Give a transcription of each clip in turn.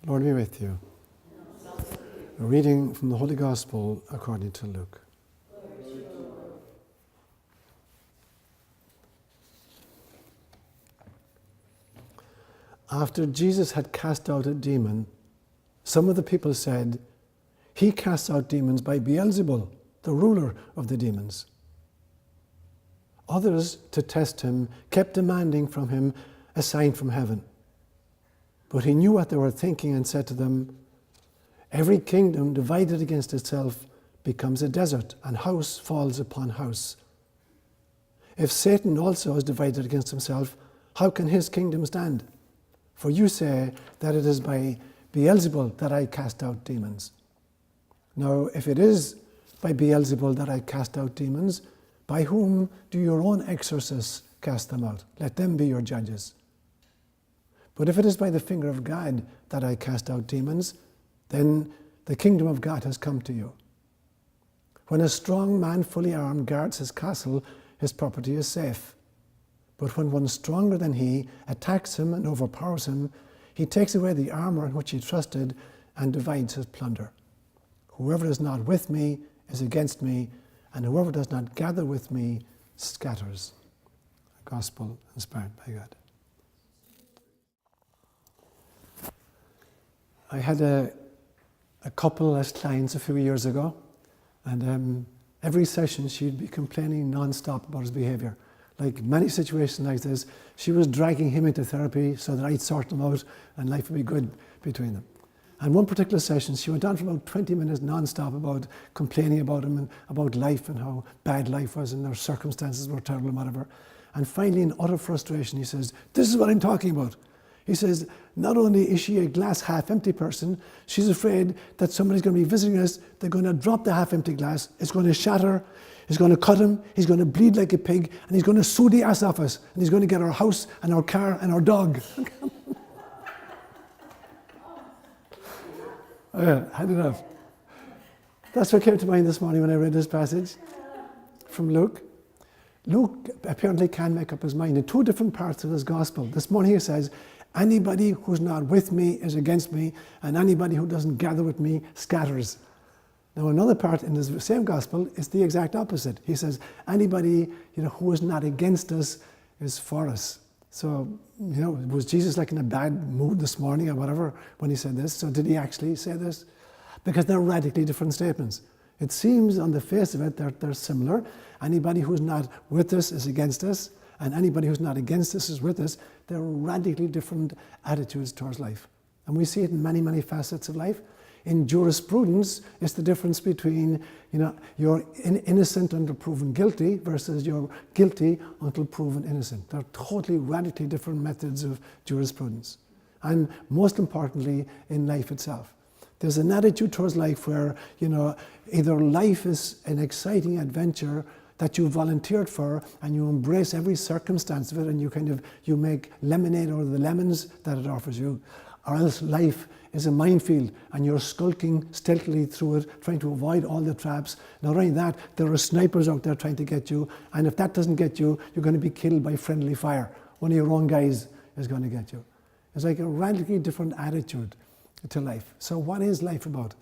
Lord be with you. A reading from the Holy Gospel according to Luke. After Jesus had cast out a demon, some of the people said, "He casts out demons by Beelzebul, the ruler of the demons." Others, to test him, kept demanding from him a sign from heaven. But he knew what they were thinking and said to them, "Every kingdom divided against itself becomes a desert, and house falls upon house. If Satan also is divided against himself, how can his kingdom stand? For you say that it is by Beelzebul that I cast out demons. Now, if it is by Beelzebul that I cast out demons, by whom do your own exorcists cast them out? Let them be your judges. But if it is by the finger of God that I cast out demons, then the kingdom of God has come to you. When a strong man fully armed guards his castle, his property is safe. But when one stronger than he attacks him and overpowers him, he takes away the armor in which he trusted and divides his plunder. Whoever is not with me is against me, and whoever does not gather with me scatters." A gospel inspired by God. I had a couple as clients a few years ago, and every session she'd be complaining non-stop about his behaviour. Like many situations like this, she was dragging him into therapy so that I'd sort them out and life would be good between them. And one particular session, she went on for about 20 minutes non-stop about complaining about him and about life and how bad life was and their circumstances were terrible and whatever. And finally, in utter frustration, he says, "This is what I'm talking about." He says, not only is she a glass half-empty person, she's afraid that somebody's going to be visiting us, they're going to drop the half-empty glass, it's going to shatter, it's going to cut him, he's going to bleed like a pig, and he's going to sue the ass off us, and he's going to get our house and our car and our dog. Had enough. That's what came to mind this morning when I read this passage from Luke. Luke apparently can make up his mind in two different parts of his gospel. This morning he says, "Anybody who's not with me is against me, and anybody who doesn't gather with me scatters." Now another part in the same gospel is the exact opposite. He says, "Anybody who is not against us is for us." So, was Jesus like in a bad mood this morning or whatever when he said this? So did he actually say this? Because they're radically different statements. It seems on the face of it that they're similar. Anybody who's not with us is against us, and anybody who's not against us is with us. They're radically different attitudes towards life. And we see it in many, many facets of life. In jurisprudence, it's the difference between, you're innocent until proven guilty versus you're guilty until proven innocent. They're totally, radically different methods of jurisprudence. And most importantly, in life itself. There's an attitude towards life where, either life is an exciting adventure that you volunteered for and you embrace every circumstance of it and you make lemonade out of the lemons that it offers you, or else life is a minefield and you're skulking stealthily through it, trying to avoid all the traps. Not only that, there are snipers out there trying to get you, and if that doesn't get you, you're going to be killed by friendly fire. One of your own guys is going to get you. It's like a radically different attitude to life. So what is life about?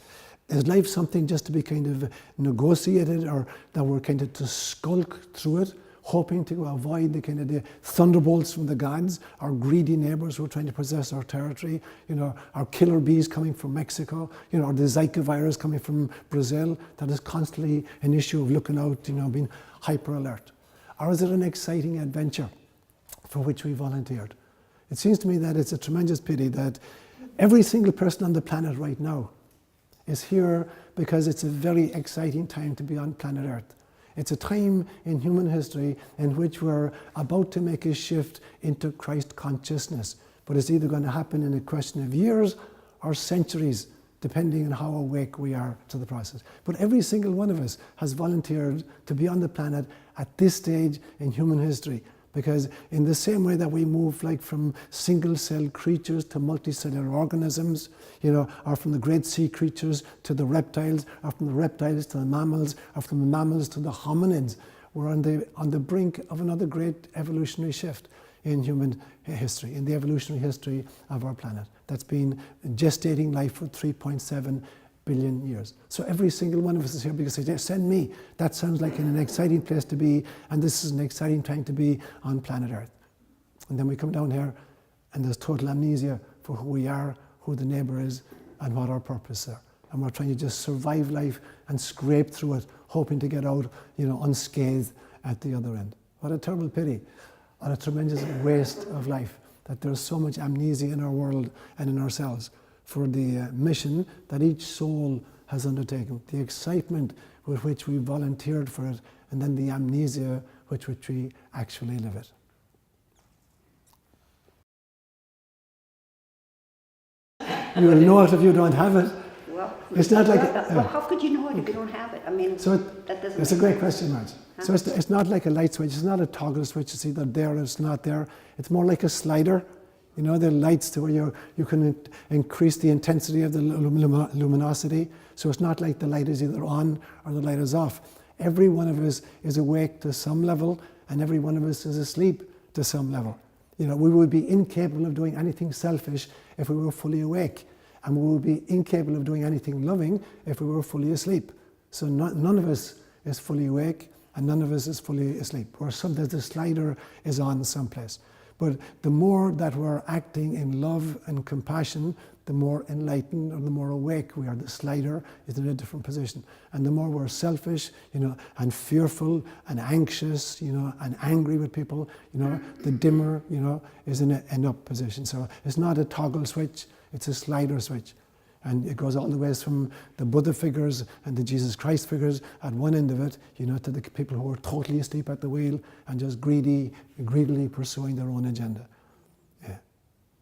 Is life something just to be kind of negotiated, or that we're kind of to skulk through it, hoping to avoid the thunderbolts from the gods, our greedy neighbors who are trying to possess our territory, our killer bees coming from Mexico, or the Zika virus coming from Brazil, that is constantly an issue of looking out, being hyper alert? Or is it an exciting adventure for which we volunteered? It seems to me that it's a tremendous pity that every single person on the planet right now is here because it's a very exciting time to be on planet Earth. It's a time in human history in which we're about to make a shift into Christ consciousness. But it's either going to happen in a question of years or centuries, depending on how awake we are to the process. But every single one of us has volunteered to be on the planet at this stage in human history. Because in the same way that we move from single-cell creatures to multicellular organisms, or from the great sea creatures to the reptiles, or from the reptiles to the mammals, or from the mammals to the hominids, we're on the brink of another great evolutionary shift. in human history, in the evolutionary history of our planet. That's been gestating life for 3.7 billion years. So every single one of us is here because they say, send me. That sounds like an exciting place to be, and this is an exciting time to be on planet Earth. And then we come down here and there's total amnesia for who we are, who the neighbour is, and what our purpose is. And we're trying to just survive life and scrape through it, hoping to get out, unscathed at the other end. What a terrible pity, what a tremendous waste of life, that there's so much amnesia in our world and in ourselves for the mission that each soul has undertaken, the excitement with which we volunteered for it, and then the amnesia with which we actually live it. You will know it if you don't have it. Well, it's not like well, how could you know it if you don't have it? I mean, so that doesn't. It's a great question, Marge. Huh? So it's not like a light switch. It's not a toggle switch. It's either there or it's not there. It's more like a slider. You know, the lights to where you can increase the intensity of the luminosity. So it's not like the light is either on or the light is off. Every one of us is awake to some level, and every one of us is asleep to some level. We would be incapable of doing anything selfish if we were fully awake, and we would be incapable of doing anything loving if we were fully asleep. So none of us is fully awake, and none of us is fully asleep. Or sometimes the slider is on someplace. But the more that we're acting in love and compassion, the more enlightened or the more awake we are. The slider is in a different position. And the more we're selfish, and fearful and anxious, and angry with people, the dimmer, is in an up position. So it's not a toggle switch, it's a slider switch. And it goes all the ways from the Buddha figures and the Jesus Christ figures at one end of it, to the people who are totally asleep at the wheel and just greedily pursuing their own agenda. Yeah.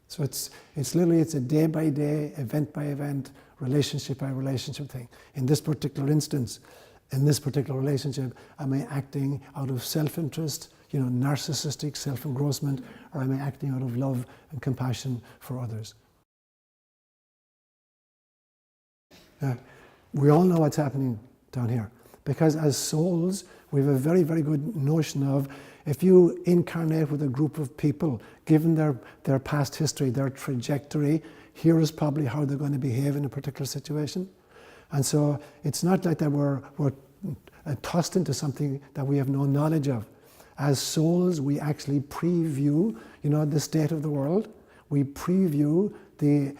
So it's literally a day by day, event by event, relationship by relationship thing. In this particular instance, in this particular relationship, am I acting out of self-interest, narcissistic self-engrossment, or am I acting out of love and compassion for others? We all know what's happening down here, because as souls we have a very, very good notion of, if you incarnate with a group of people, given their past history, their trajectory, here is probably how they're going to behave in a particular situation. And so it's not like that we're tossed into something that we have no knowledge of. As souls, we actually preview, the state of the world. We preview the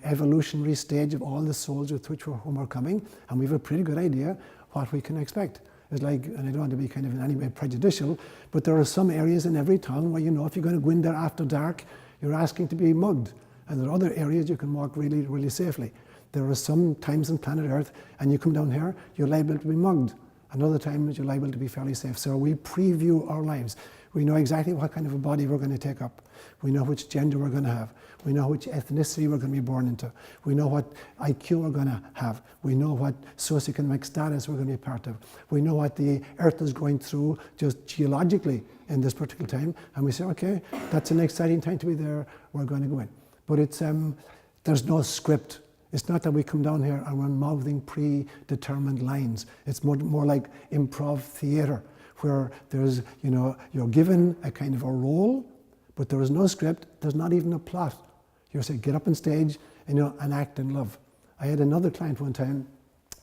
evolutionary stage of all the souls with whom we're coming, and we have a pretty good idea what we can expect. It's like, and I don't want to be kind of in any way prejudicial, but there are some areas in every town where if you're going to go in there after dark, you're asking to be mugged. And there are other areas you can walk really, really safely. There are some times on planet Earth, and you come down here, you're liable to be mugged. Another time, you're liable to be fairly safe. So we preview our lives. We know exactly what kind of a body we're going to take up. We know which gender we're going to have. We know which ethnicity we're going to be born into. We know what IQ we're going to have. We know what socioeconomic status we're going to be part of. We know what the Earth is going through just geologically in this particular time. And we say, okay, that's an exciting time to be there. We're going to go in. But it's there's no script. It's not that we come down here and we're mouthing predetermined lines. It's more like improv theatre, where there's, you're given a kind of a role, but there is no script. There's not even a plot. You say, get up on stage and act in love. I had another client one time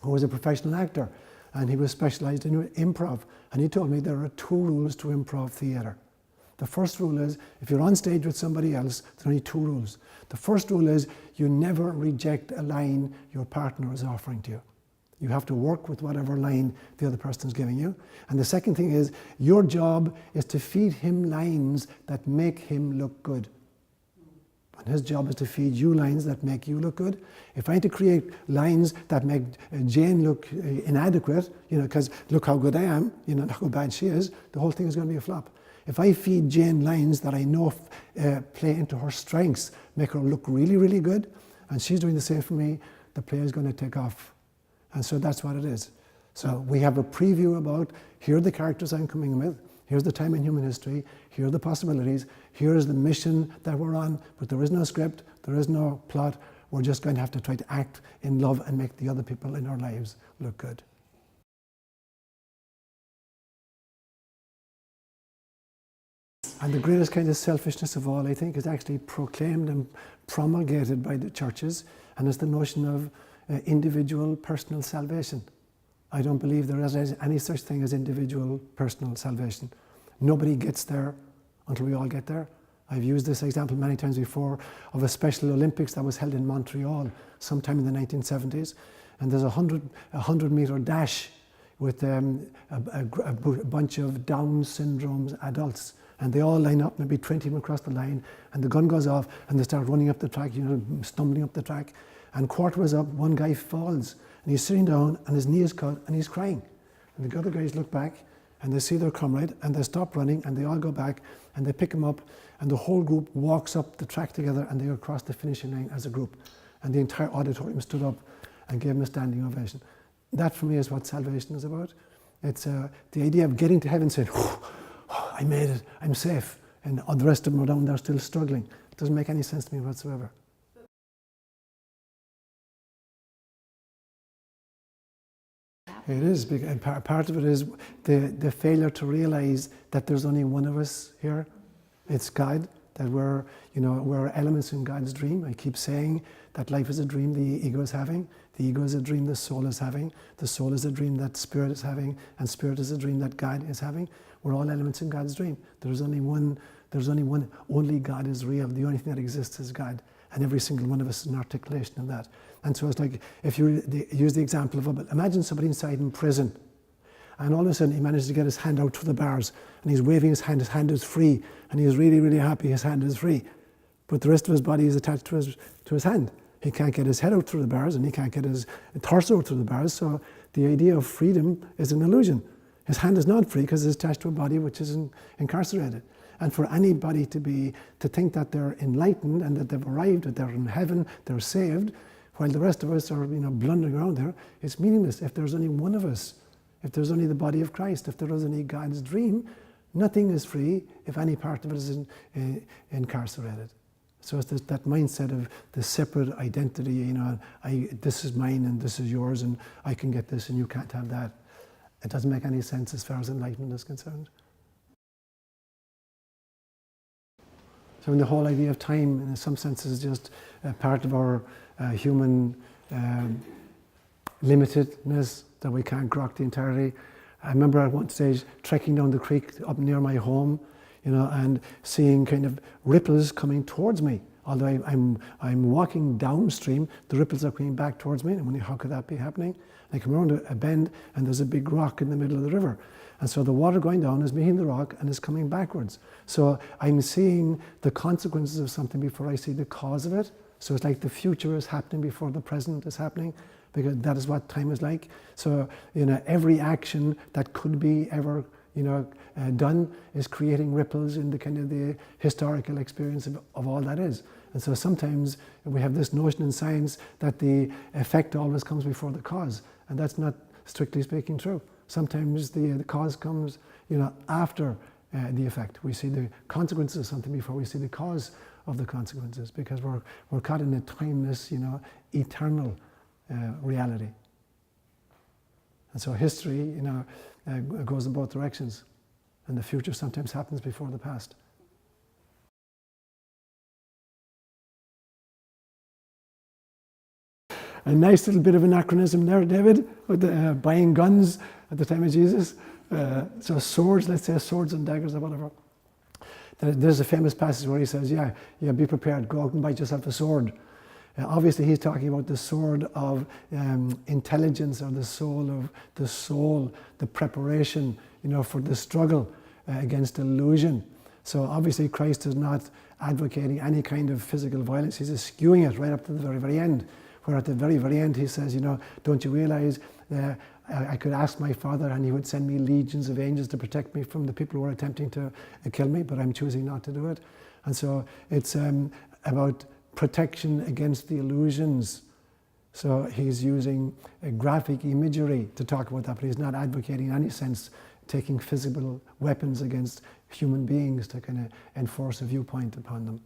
who was a professional actor, and he was specialized in improv. And he told me there are 2 rules to improv theatre. The first rule is, if you're on stage with somebody else, there are only 2 rules. The first rule is, you never reject a line your partner is offering to you. You have to work with whatever line the other person is giving you. And the second thing is, your job is to feed him lines that make him look good. And his job is to feed you lines that make you look good. If I had to create lines that make Jane look inadequate, because look how good I am, look how bad she is, the whole thing is going to be a flop. If I feed Jane lines that I know play into her strengths, make her look really, really good, and she's doing the same for me, the play is going to take off. And so that's what it is. So we have a preview about, here are the characters I'm coming with, here's the time in human history, here are the possibilities, here is the mission that we're on, but there is no script, there is no plot. We're just going to have to try to act in love and make the other people in our lives look good. And the greatest kind of selfishness of all, I think, is actually proclaimed and promulgated by the churches, and it's the notion of individual personal salvation. I don't believe there is any such thing as individual personal salvation. Nobody gets there until we all get there. I've used this example many times before of a Special Olympics that was held in Montreal sometime in the 1970s, and there's a 100-meter dash with a bunch of Down syndrome adults, and they all line up, maybe 20 of them across the line, and the gun goes off and they start running up the track, stumbling up the track, and quarter was up, one guy falls and he's sitting down and his knee is cut and he's crying, and the other guys look back and they see their comrade and they stop running and they all go back and they pick him up, and the whole group walks up the track together and they go across the finishing line as a group, and the entire auditorium stood up and gave him a standing ovation. That for me is what salvation is about. It's the idea of getting to heaven saying, I made it, I'm safe, and all the rest of them are down there still struggling. It doesn't make any sense to me whatsoever. It is, and part of it is the failure to realize that there's only one of us here. It's God, that we're elements in God's dream. I keep saying that life is a dream the ego is having. The ego is a dream the soul is having. The soul is a dream that spirit is having, and spirit is a dream that God is having. We're all elements in God's dream. There's only one. Only God is real. The only thing that exists is God, and every single one of us is an articulation of that. And so it's like, if you use the example of, imagine somebody inside in prison, and all of a sudden he manages to get his hand out through the bars, and he's waving his hand is free, and he's really, really happy his hand is free. But the rest of his body is attached to his hand. He can't get his head out through the bars, and he can't get his torso out through the bars, so the idea of freedom is an illusion. His hand is not free because it's attached to a body which is incarcerated. And for anybody to think that they're enlightened and that they've arrived, that they're in heaven, they're saved, while the rest of us are blundering around there, it's meaningless. If there's only one of us, if there's only the body of Christ, if there is only God's dream, nothing is free if any part of it is incarcerated. So it's that mindset of the separate identity, this is mine and this is yours, and I can get this and you can't have that. It doesn't make any sense as far as enlightenment is concerned. So the whole idea of time, in some sense, is just a part of our human limitedness, that we can't grok the entirety. I remember at one stage trekking down the creek up near my home, and seeing kind of ripples coming towards me. Although I'm walking downstream, the ripples are coming back towards me, and I'm wondering, how could that be happening? I come around a bend and there's a big rock in the middle of the river. And so the water going down is meeting the rock and is coming backwards. So I'm seeing the consequences of something before I see the cause of it. So it's like the future is happening before the present is happening, because that is what time is like. So every action that could be ever done is creating ripples in the kind of the historical experience of all that is. And so sometimes we have this notion in science that the effect always comes before the cause, and that's not strictly speaking true. Sometimes the cause comes after the effect. We see the consequences of something before we see the cause of the consequences, because we're caught in a timeless, eternal reality. And so history, goes in both directions, and the future sometimes happens before the past. A nice little bit of anachronism there, David, with the, buying guns at the time of Jesus. So swords, let's say swords and daggers or whatever. There's a famous passage where he says, yeah, be prepared, go out and buy yourself a sword. Obviously he's talking about the sword of intelligence, or the soul, the preparation, for the struggle against illusion. So obviously Christ is not advocating any kind of physical violence, he's eschewing it right up to the very, very end. Where at the very, very end he says, don't you realize I could ask my Father and he would send me legions of angels to protect me from the people who are attempting to kill me, but I'm choosing not to do it. And so it's about protection against the illusions. So he's using a graphic imagery to talk about that, but he's not advocating in any sense taking physical weapons against human beings to kind of enforce a viewpoint upon them.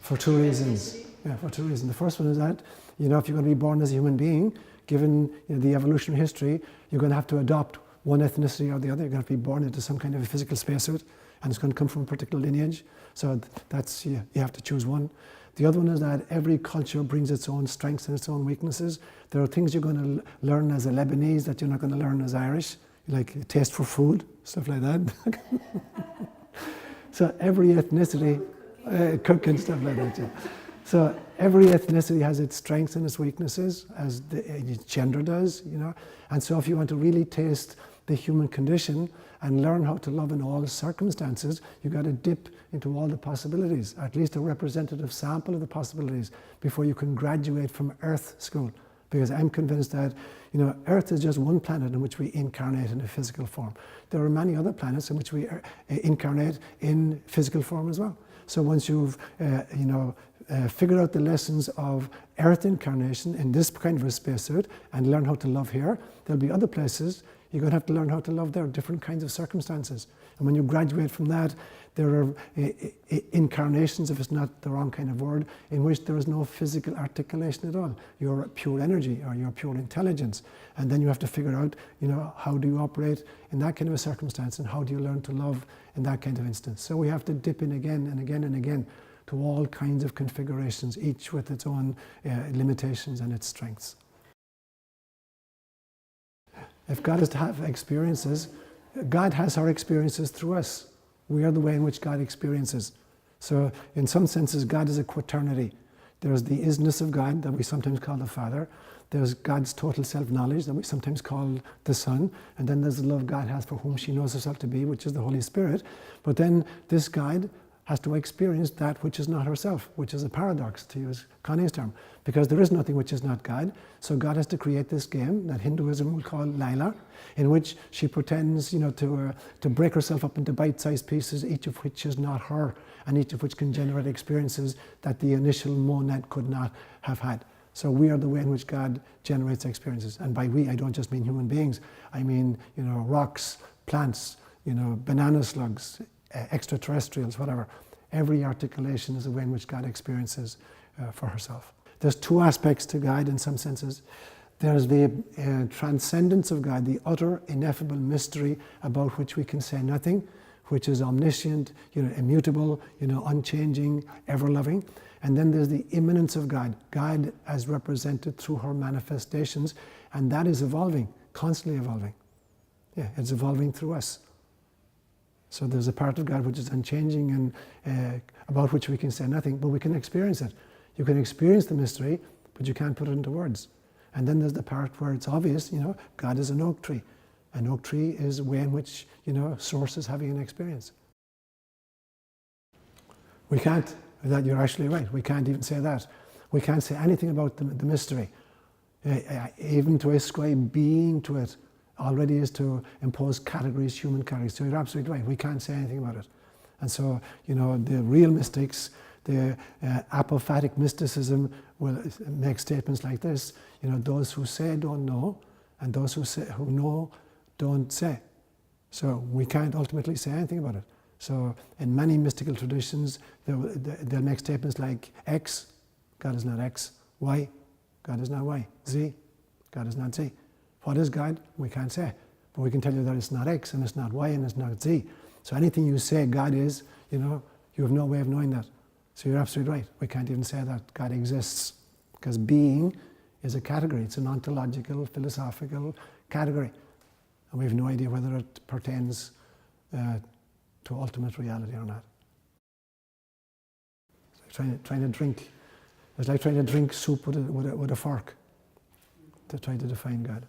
For two reasons. Yeah, for two reasons. The first one is that, if you're going to be born as a human being, given the evolutionary history, you're going to have to adopt one ethnicity or the other. You're going to have to be born into some kind of a physical spacesuit, and it's going to come from a particular lineage. So that's, you have to choose one. The other one is that every culture brings its own strengths and its own weaknesses. There are things you're going to learn as a Lebanese that you're not going to learn as Irish, like a taste for food, stuff like that. So every ethnicity, cooking, stuff like that, yeah. So every ethnicity has its strengths and its weaknesses, as its gender does, And so if you want to really taste the human condition and learn how to love in all circumstances, you've got to dip into all the possibilities, at least a representative sample of the possibilities, before you can graduate from Earth school. Because I'm convinced that, Earth is just one planet in which we incarnate in a physical form. There are many other planets in which we incarnate in physical form as well. So once you've, figured out the lessons of Earth incarnation in this kind of a spacesuit and learn how to love here, there'll be other places you're going to have to learn how to love there, different kinds of circumstances. And when you graduate from that, there are incarnations, if it's not the wrong kind of word, in which there is no physical articulation at all. You're pure energy, or you're pure intelligence. And then you have to figure out, how do you operate in that kind of a circumstance, and how do you learn to love in that kind of instance. So we have to dip in again and again and again to all kinds of configurations, each with its own limitations and its strengths. If God is to have experiences, God has our experiences through us. We are the way in which God experiences. So in some senses, God is a quaternity. There's the isness of God that we sometimes call the Father. There's God's total self-knowledge that we sometimes call the Son. And then there's the love God has for whom she knows herself to be, which is the Holy Spirit. But then this God has to experience that which is not herself, which is a paradox, to use Connie's term, because there is nothing which is not God. So God has to create this game that Hinduism will call ōLaoire, in which she pretends, to break herself up into bite-sized pieces, each of which is not her, and each of which can generate experiences that the initial monad could not have had. So we are the way in which God generates experiences. And by we, I don't just mean human beings. I mean, rocks, plants, banana slugs, extraterrestrials, whatever. Every articulation is a way in which God experiences for herself. There's two aspects to God in some senses. There's the transcendence of God, the utter ineffable mystery about which we can say nothing, which is omniscient, immutable, unchanging, ever-loving. And then there's the immanence of God, God as represented through her manifestations, and that is evolving, constantly evolving. Yeah, it's evolving through us. So there's a part of God which is unchanging and about which we can say nothing, but we can experience it. You can experience the mystery, but you can't put it into words. And then there's the part where it's obvious, God is an oak tree. An oak tree is a way in which, Source is having an experience. We can't, that you're actually right, we can't even say that. We can't say anything about the mystery. Even to ascribe being to it already is to impose categories, human categories. So you're absolutely right, we can't say anything about it. And so, the real mystics, the apophatic mysticism will make statements like this, those who say don't know, and those who know don't say. So we can't ultimately say anything about it. So in many mystical traditions, they'll make statements like X, God is not X, Y, God is not Y, Z, God is not Z. What is God? We can't say. But we can tell you that it's not X, and it's not Y, and it's not Z. So anything you say God is, you have no way of knowing that. So you're absolutely right. We can't even say that God exists, because being is a category. It's an ontological, philosophical category. And we have no idea whether it pertains to ultimate reality or not. It's like trying to drink. It's like trying to drink soup with a fork to try to define God.